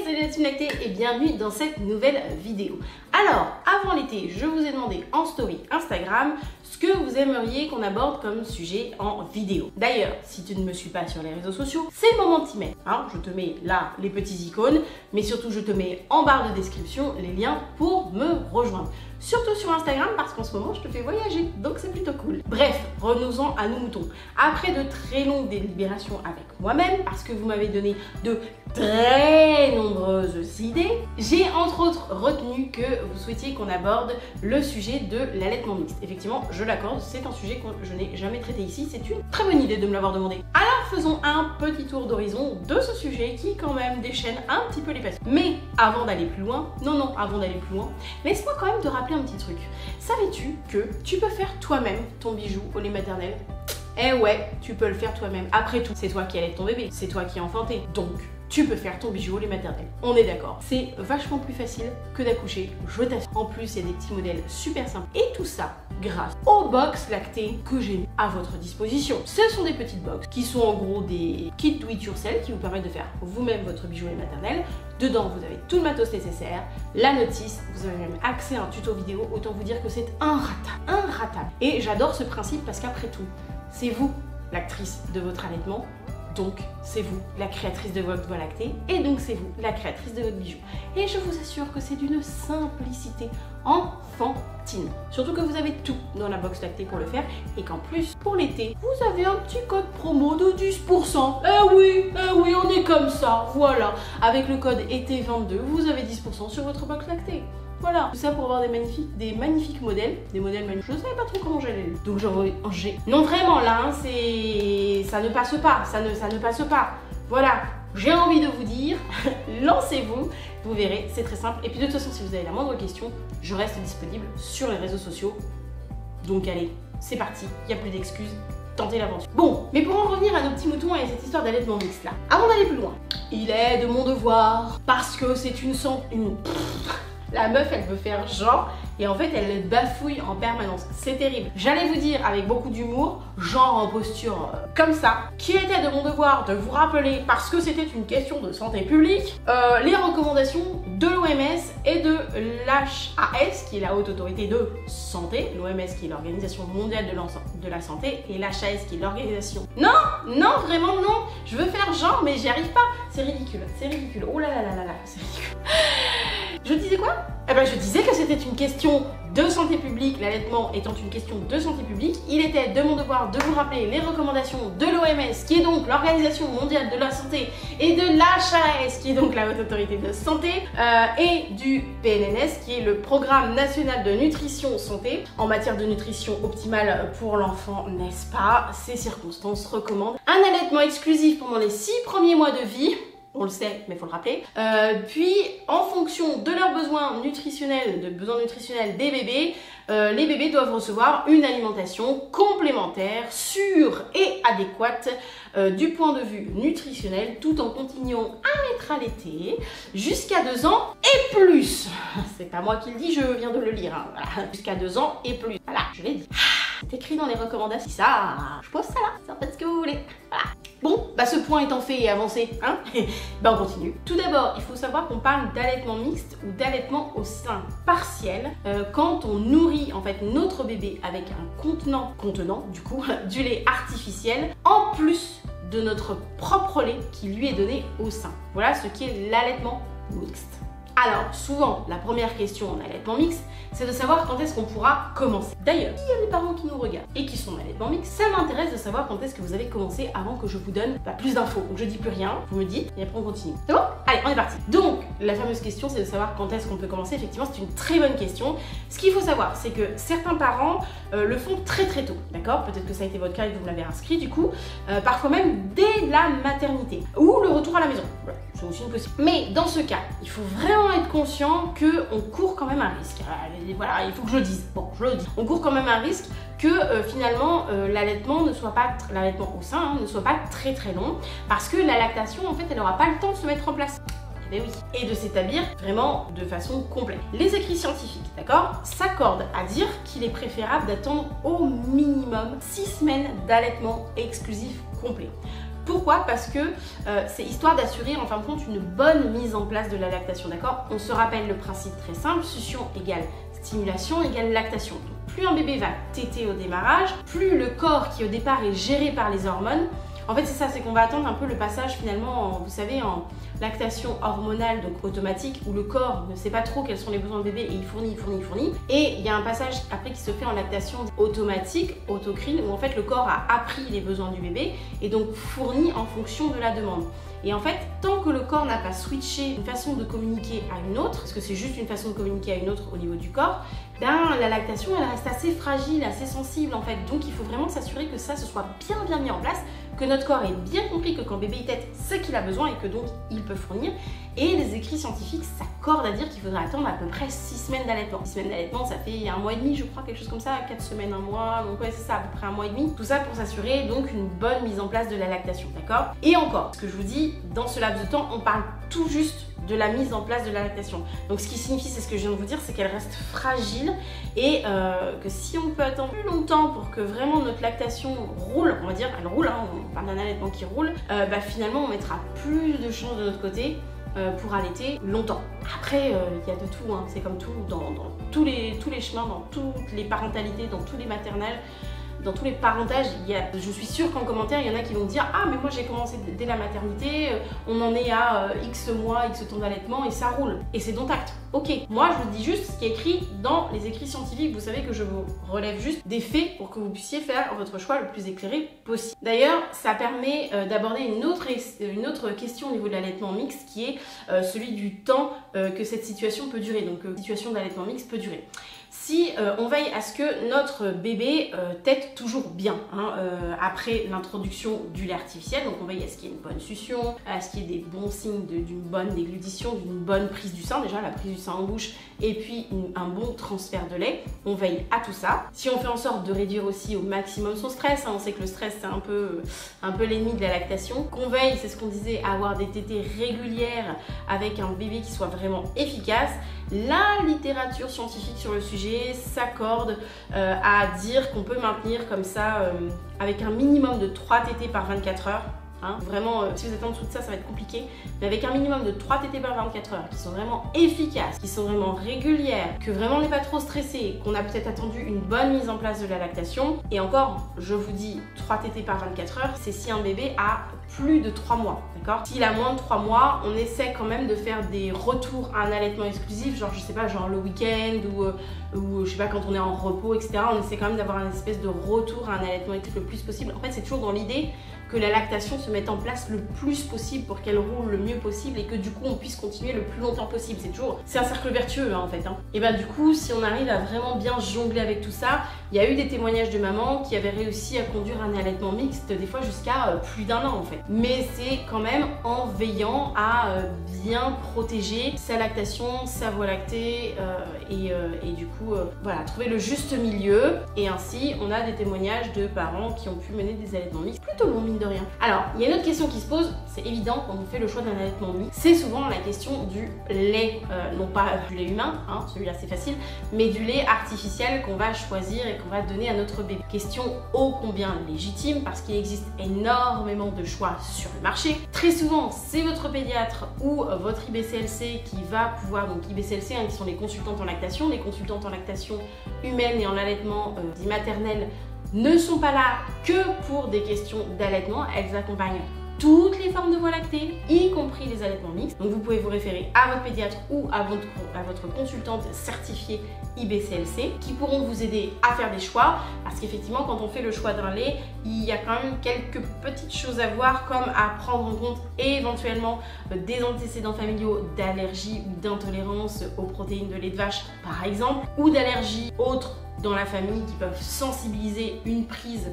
salut la team lactée et bienvenue dans cette nouvelle vidéo. Alors, avant l'été, je vous ai demandé en story Instagram ce que vous aimeriez qu'on aborde comme sujet en vidéo. D'ailleurs, si tu ne me suis pas sur les réseaux sociaux, c'est le moment de t'y mettre. Hein, je te mets là les petits icônes, mais surtout je te mets en barre de description les liens pour me rejoindre. Surtout sur Instagram parce qu'en ce moment je te fais voyager, donc c'est plutôt cool. Bref, revenons-en à nos moutons. Après de très longues délibérations avec moi-même, parce que vous m'avez donné de très nombreuses idées, j'ai entre autres retenu que vous souhaitiez qu'on aborde le sujet de l'allaitement mixte. Effectivement, je l'accorde, c'est un sujet que je n'ai jamais traité ici, c'est une très bonne idée de me l'avoir demandé. Alors faisons un petit tour d'horizon de ce sujet qui quand même déchaîne un petit peu les passions. Mais avant d'aller plus loin, avant d'aller plus loin, laisse-moi quand même te rappeler un petit truc. Savais-tu que tu peux faire toi-même ton bijou au lait maternel? Eh ouais, tu peux le faire toi-même. Après tout, c'est toi qui allaites ton bébé, c'est toi qui as enfanté. Donc, tu peux faire ton bijou au lait maternel. On est d'accord. C'est vachement plus facile que d'accoucher, je t'assure. En plus, il y a des petits modèles super simples. Et tout ça grâce aux box lactées que j'ai mis à votre disposition. Ce sont des petites box qui sont en gros des kits do it yourself qui vous permettent de faire vous-même votre bijou au lait maternel. Dedans, vous avez tout le matos nécessaire, la notice, vous avez même accès à un tuto vidéo. Autant vous dire que c'est inratable. Et j'adore ce principe parce qu'après tout, c'est vous l'actrice de votre allaitement. Donc, c'est vous la créatrice de votre voie lactée et donc c'est vous la créatrice de votre bijou. Et je vous assure que c'est d'une simplicité enfantine. Surtout que vous avez tout dans la box lactée pour le faire et qu'en plus, pour l'été, vous avez un petit code promo de 10%. Eh oui, on est comme ça, voilà. Avec le code été22, vous avez 10% sur votre box lactée. Voilà, tout ça pour avoir des magnifiques modèles, des modèles magnifiques. Je ne savais pas trop comment j'allais le. Donc j'en veux un G. Non vraiment là, hein, ça ne passe pas, ça ne passe pas. Voilà, j'ai envie de vous dire, lancez-vous, vous verrez, c'est très simple. Et puis de toute façon, si vous avez la moindre question, je reste disponible sur les réseaux sociaux. Donc allez, c'est parti, il n'y a plus d'excuses. Tentez l'aventure. Bon, mais pour en revenir à nos petits moutons et à cette histoire d'allaitement mixte là, avant d'aller plus loin, il est de mon devoir, parce que c'est la meuf, elle veut faire genre et en fait, elle bafouille en permanence. C'est terrible. J'allais vous dire avec beaucoup d'humour, genre en posture comme ça, qu'il était de mon devoir de vous rappeler, parce que c'était une question de santé publique, les recommandations de l'OMS et de l'HAS, qui est la Haute Autorité de Santé, l'OMS qui est l'Organisation Mondiale de la Santé, et l'HAS qui est l'organisation... Non, vraiment non. Je veux faire genre, mais j'y arrive pas. C'est ridicule. Oh là, c'est ridicule. Je disais quoi? Eh ben je disais que c'était une question de santé publique, l'allaitement étant une question de santé publique, il était de mon devoir de vous rappeler les recommandations de l'OMS, qui est donc l'Organisation Mondiale de la Santé, et de l'HAS, qui est donc la Haute Autorité de Santé, et du PNNS, qui est le Programme National de Nutrition Santé, en matière de nutrition optimale pour l'enfant, n'est-ce pas? Ces circonstances recommandent un allaitement exclusif pendant les 6 premiers mois de vie. On le sait, mais il faut le rappeler. Puis, en fonction de leurs besoins nutritionnels, des bébés, les bébés doivent recevoir une alimentation complémentaire, sûre et adéquate du point de vue nutritionnel, tout en continuant à être allaité jusqu'à 2 ans et plus. C'est pas moi qui le dis, je viens de le lire. Hein. Voilà. Jusqu'à 2 ans et plus. Voilà, je l'ai dit. C'est écrit dans les recommandations. Ça, je pose ça là, c'est en fait ce que vous voulez. Voilà. Bon, bah ce point étant fait et avancé, hein, bah on continue. Tout d'abord, il faut savoir qu'on parle d'allaitement mixte ou d'allaitement au sein partiel quand on nourrit en fait notre bébé avec un contenant du coup du lait artificiel en plus de notre propre lait qui lui est donné au sein. Voilà ce qu'est l'allaitement mixte. Alors, souvent, la première question en allaitement mixte, c'est de savoir quand est-ce qu'on pourra commencer. D'ailleurs, s'il y a des parents qui nous regardent et qui sont en allaitement mixte, ça m'intéresse de savoir quand est-ce que vous avez commencé avant que je vous donne plus d'infos. Donc je dis plus rien, vous me dites et après on continue. C'est bon? Allez, on est parti. Donc, la fameuse question, c'est de savoir quand est-ce qu'on peut commencer. Effectivement, c'est une très bonne question. Ce qu'il faut savoir, c'est que certains parents le font très tôt, d'accord? Peut-être que ça a été votre cas et que vous l'avez inscrit du coup, parfois même dès la maternité ou le retour à la maison. Voilà, c'est aussi une possibilité. Mais dans ce cas, il faut vraiment être conscient qu'on court quand même un risque. Voilà, il faut que je le dise. Bon, je le dis. On court quand même un risque que finalement l'allaitement ne soit pas, l'allaitement au sein ne soit pas très long, parce que la lactation en fait elle n'aura pas le temps de se mettre en place. Eh oui. Et de s'établir vraiment de façon complète. Les écrits scientifiques, d'accord, s'accordent à dire qu'il est préférable d'attendre au minimum 6 semaines d'allaitement exclusif complet. Pourquoi? Parce que c'est histoire d'assurer en fin de compte une bonne mise en place de la lactation, d'accord? On se rappelle le principe très simple, succion égale stimulation égale lactation. Donc, plus un bébé va téter au démarrage, plus le corps qui au départ est géré par les hormones, en fait c'est ça, c'est qu'on va attendre un peu le passage finalement, vous savez, en lactation hormonale, donc automatique, où le corps ne sait pas trop quels sont les besoins du bébé et il fournit. Et il y a un passage après qui se fait en lactation automatique, autocrine, où en fait le corps a appris les besoins du bébé et donc fournit en fonction de la demande. Et en fait, tant que le corps n'a pas switché une façon de communiquer à une autre, parce que c'est juste une façon de communiquer à une autre au niveau du corps, ben la lactation elle reste assez fragile, assez sensible en fait. Donc il faut vraiment s'assurer que ça se soit bien mis en place, que notre corps ait bien compris que quand bébé il tète, c'est qu'il a besoin et que donc il peut fournir. Et les écrits scientifiques s'accordent à dire qu'il faudrait attendre à peu près 6 semaines d'allaitement. 6 semaines d'allaitement, ça fait 1 mois et demi, je crois, quelque chose comme ça, 4 semaines, 1 mois, donc ouais c'est ça, à peu près 1 mois et demi. Tout ça pour s'assurer donc une bonne mise en place de la lactation, d'accord? Et encore, ce que je vous dis, dans ce laps de temps, on parle tout juste de la mise en place de la lactation. Donc ce qui signifie, c'est ce que je viens de vous dire, c'est qu'elle reste fragile et que si on peut attendre plus longtemps pour que vraiment notre lactation roule, on va dire, elle roule, hein, on parle d'un allaitement qui roule, bah finalement on mettra plus de chances de notre côté pour allaiter longtemps. Après, il y a de tout, hein, c'est comme tout, dans tous les chemins, dans toutes les parentalités, dans tous les maternelles, dans tous les parentages, je suis sûre qu'en commentaire, il y en a qui vont dire « Ah, mais moi j'ai commencé dès la maternité, on en est à X mois, X temps d'allaitement et ça roule. » Et c'est dont acte. Ok, moi je vous dis juste ce qui est écrit dans les écrits scientifiques. Vous savez que je vous relève juste des faits pour que vous puissiez faire votre choix le plus éclairé possible. D'ailleurs, ça permet d'aborder une autre question au niveau de l'allaitement mixte qui est celui du temps que cette situation peut durer. Donc, situation d'allaitement mixte peut durer. Si on veille à ce que notre bébé tète toujours bien hein, après l'introduction du lait artificiel, donc on veille à ce qu'il y ait une bonne succion, à ce qu'il y ait des bons signes d'une bonne déglutition, d'une bonne prise du sein, déjà la prise du sein en bouche, et puis un bon transfert de lait, on veille à tout ça. Si on fait en sorte de réduire aussi au maximum son stress, hein, on sait que le stress c'est un peu l'ennemi de la lactation, qu'on veille, c'est ce qu'on disait, à avoir des tétées régulières avec un bébé qui soit vraiment efficace. La littérature scientifique sur le sujet s'accorde à dire qu'on peut maintenir comme ça avec un minimum de 3 tétées par 24 heures. Hein, vraiment, si vous êtes en dessous de ça, ça va être compliqué. Mais avec un minimum de 3 tétées par 24 heures qui sont vraiment efficaces, qui sont vraiment régulières, que vraiment on n'est pas trop stressé, qu'on a peut-être attendu une bonne mise en place de la lactation. Et encore, je vous dis 3 tétées par 24 heures, c'est si un bébé a plus de 3 mois, d'accord? S'il a moins de 3 mois, on essaie quand même de faire des retours à un allaitement exclusif, genre je sais pas, genre le week-end ou je sais pas, quand on est en repos, etc. On essaie quand même d'avoir une espèce de retour à un allaitement exclusif le plus possible. En fait, c'est toujours dans l'idée que la lactation se mette en place le plus possible pour qu'elle roule le mieux possible et que du coup on puisse continuer le plus longtemps possible. C'est un cercle vertueux hein, en fait. Hein. Et ben du coup, si on arrive à vraiment bien jongler avec tout ça, il y a eu des témoignages de mamans qui avaient réussi à conduire un allaitement mixte, des fois jusqu'à plus d'1 an en fait. Mais c'est quand même en veillant à bien protéger sa lactation, sa voie lactée et du coup voilà, trouver le juste milieu. Et ainsi, on a des témoignages de parents qui ont pu mener des allaitements mixtes plutôt longs, mine de rien. Alors, il y a une autre question qui se pose, c'est évident quand on fait le choix d'un allaitement mixte, c'est souvent la question du lait, non pas du lait humain, hein, celui-là c'est facile, mais du lait artificiel qu'on va choisir et qu'on va donner à notre bébé. Question ô combien légitime parce qu'il existe énormément de choix sur le marché. Très souvent, c'est votre pédiatre ou votre IBCLC qui va pouvoir, donc IBCLC hein, qui sont les consultantes en lactation, les consultantes en lactation humaine et en allaitement dit maternel ne sont pas là que pour des questions d'allaitement, elles accompagnent toutes les formes de voie lactée, y compris les allaitements mixtes. Donc vous pouvez vous référer à votre pédiatre ou à votre consultante certifiée IBCLC qui pourront vous aider à faire des choix parce qu'effectivement quand on fait le choix d'un lait, il y a quand même quelques petites choses à voir comme à prendre en compte éventuellement des antécédents familiaux d'allergie ou d'intolérance aux protéines de lait de vache par exemple ou d'allergies autres dans la famille qui peuvent sensibiliser une prise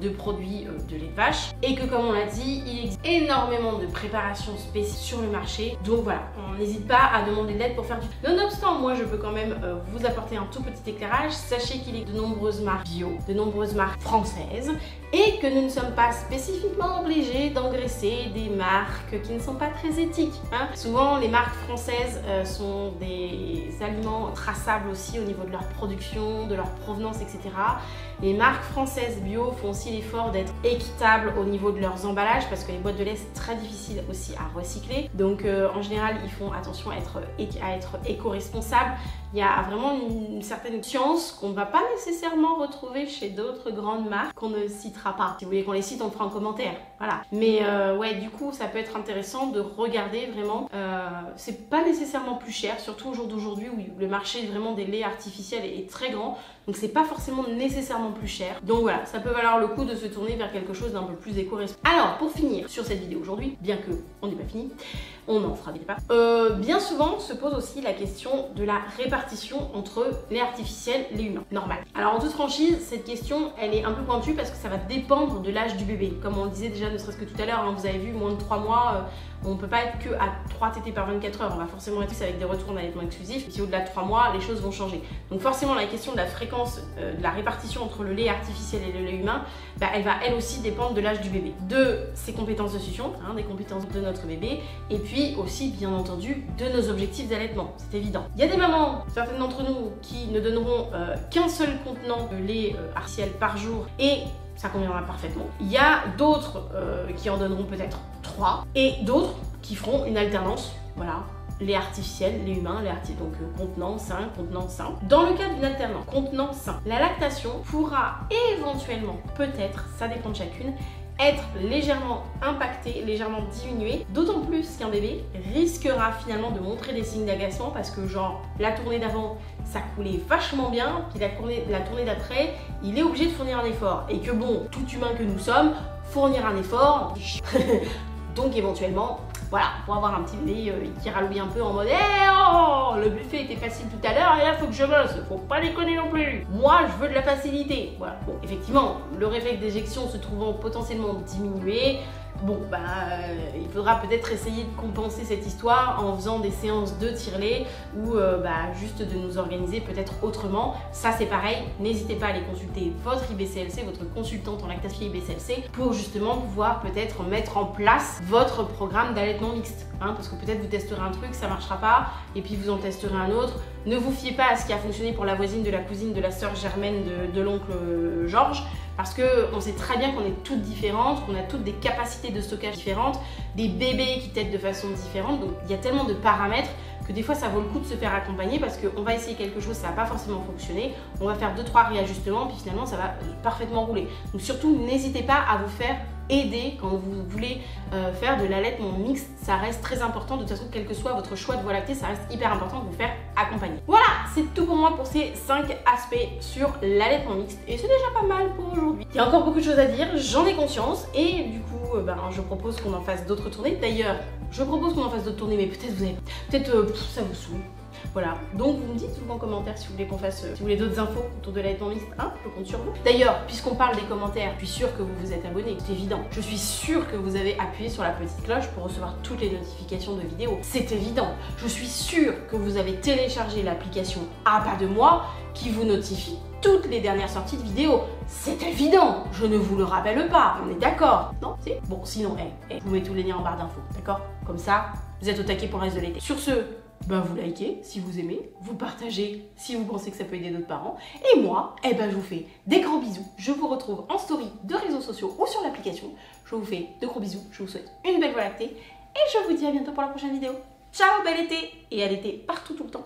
de produits de lait de vache et que comme on l'a dit, il existe énormément de préparations spécifiques sur le marché. Donc voilà, on n'hésite pas à demander de l'aide pour faire du... Nonobstant, moi je peux quand même vous apporter un tout petit éclairage. Sachez qu'il existe de nombreuses marques bio, de nombreuses marques françaises et que nous ne sommes pas spécifiquement obligés d'engraisser des marques qui ne sont pas très éthiques. Hein. Souvent les marques françaises sont des aliments traçables aussi au niveau de leur production, de leur provenance, etc. Les marques françaises bio font font aussi l'effort d'être équitables au niveau de leurs emballages parce que les boîtes de lait c'est très difficile aussi à recycler. Donc en général ils font attention à être éco-responsables. Il y a vraiment une certaine science qu'on ne va pas nécessairement retrouver chez d'autres grandes marques qu'on ne citera pas. Si vous voulez qu'on les cite, on le fera en commentaire. Voilà. Mais ouais, du coup, ça peut être intéressant de regarder vraiment. C'est pas nécessairement plus cher, surtout au jour d'aujourd'hui où le marché vraiment des laits artificiels est très grand. Donc c'est pas forcément nécessairement plus cher. Donc voilà, ça peut valoir le coup de se tourner vers quelque chose d'un peu plus éco-responsable. Alors pour finir sur cette vidéo aujourd'hui, bien que on n'est pas fini, on en fera des débats. Bien souvent se pose aussi la question de la répartition entre lait artificiel et lait humain. Normal. Alors en toute franchise, cette question elle est un peu pointue parce que ça va dépendre de l'âge du bébé. Comme on le disait déjà ne serait-ce que tout à l'heure, hein, vous avez vu moins de 3 mois, on ne peut pas être que à 3 tétés par 24 heures. On va forcément être avec des retours d'allaitement exclusif. Et puis au-delà de 3 mois, les choses vont changer. Donc forcément la question de la fréquence de la répartition entre le lait artificiel et le lait humain, bah, elle va elle aussi dépendre de l'âge du bébé, de ses compétences de succion, hein, des compétences de notre bébé, et puis aussi bien entendu de nos objectifs d'allaitement, c'est évident. Il y a des mamans, certaines d'entre nous, qui ne donneront qu'un seul contenant de lait artificiel par jour et ça conviendra parfaitement. Il y a d'autres qui en donneront peut-être 3 et d'autres qui feront une alternance, voilà. Lait artificiel, lait humain, lait artificiel, donc contenant sain, contenant sain. Dans le cas d'une alternance contenant sain, la lactation pourra éventuellement, peut-être, ça dépend de chacune, être légèrement impactée, légèrement diminuée, d'autant plus qu'un bébé risquera finalement de montrer des signes d'agacement parce que genre la tournée d'avant ça coulait vachement bien, puis la tournée d'après il est obligé de fournir un effort et que bon, tout humain que nous sommes, fournir un effort, donc éventuellement voilà, pour avoir un petit bébé qui ralouille un peu en mode oh, le buffet était facile tout à l'heure et là faut que je bosse, faut pas déconner non plus. Moi je veux de la facilité. Voilà. Bon, effectivement, le réflexe d'éjection se trouvant potentiellement diminué, bon bah il faudra peut-être essayer de compenser cette histoire en faisant des séances de tire-lait ou bah, juste de nous organiser peut-être autrement. Ça c'est pareil, n'hésitez pas à aller consulter votre IBCLC, votre consultante en lactation IBCLC pour justement pouvoir peut-être mettre en place votre programme d'allaitement mixte. Hein, parce que peut-être vous testerez un truc, ça marchera pas et puis vous en testerez un autre. Ne vous fiez pas à ce qui a fonctionné pour la voisine, de la cousine, de la sœur Germaine, de l'oncle Georges. Parce qu'on sait très bien qu'on est toutes différentes, qu'on a toutes des capacités de stockage différentes, des bébés qui têtent de façon différente. Donc il y a tellement de paramètres que des fois ça vaut le coup de se faire accompagner parce qu'on va essayer quelque chose, ça va pas forcément fonctionner. On va faire 2-3 réajustements puis finalement ça va parfaitement rouler. Donc surtout n'hésitez pas à vous faire aider quand vous voulez faire de l'allaitement mixte. Ça reste très important, de toute façon quel que soit votre choix de voie lactée, ça reste hyper important de vous faire accompagner. Voilà, c'est tout pour moi pour ces 5 aspects sur l'allaitement mixte et c'est déjà pas mal pour aujourd'hui. Il y a encore beaucoup de choses à dire, j'en ai conscience et du coup je propose qu'on en fasse d'autres tournées. D'ailleurs, je propose qu'on en fasse d'autres tournées mais peut-être ça vous saoule. Voilà, donc vous me dites en commentaire si vous voulez qu'on fasse, si vous voulez d'autres infos autour de l'allaitement mixte, hein, je compte sur vous. D'ailleurs, puisqu'on parle des commentaires, je suis sûre que vous vous êtes abonné, c'est évident. Je suis sûre que vous avez appuyé sur la petite cloche pour recevoir toutes les notifications de vidéos, c'est évident. Je suis sûre que vous avez téléchargé l'application À Pas de Moi qui vous notifie toutes les dernières sorties de vidéos. C'est évident, je ne vous le rappelle pas, on est d'accord? Non? Si? Bon, sinon, je vous mets tous les liens en barre d'infos, d'accord? Comme ça, vous êtes au taquet pour le reste de l'été. Sur ce, vous likez si vous aimez, vous partagez si vous pensez que ça peut aider d'autres parents. Et moi, je vous fais des grands bisous. Je vous retrouve en story de réseaux sociaux ou sur l'application. Je vous fais de gros bisous. Je vous souhaite une belle voie lactée. Et je vous dis à bientôt pour la prochaine vidéo. Ciao, bel été! Et à l'été partout tout le temps.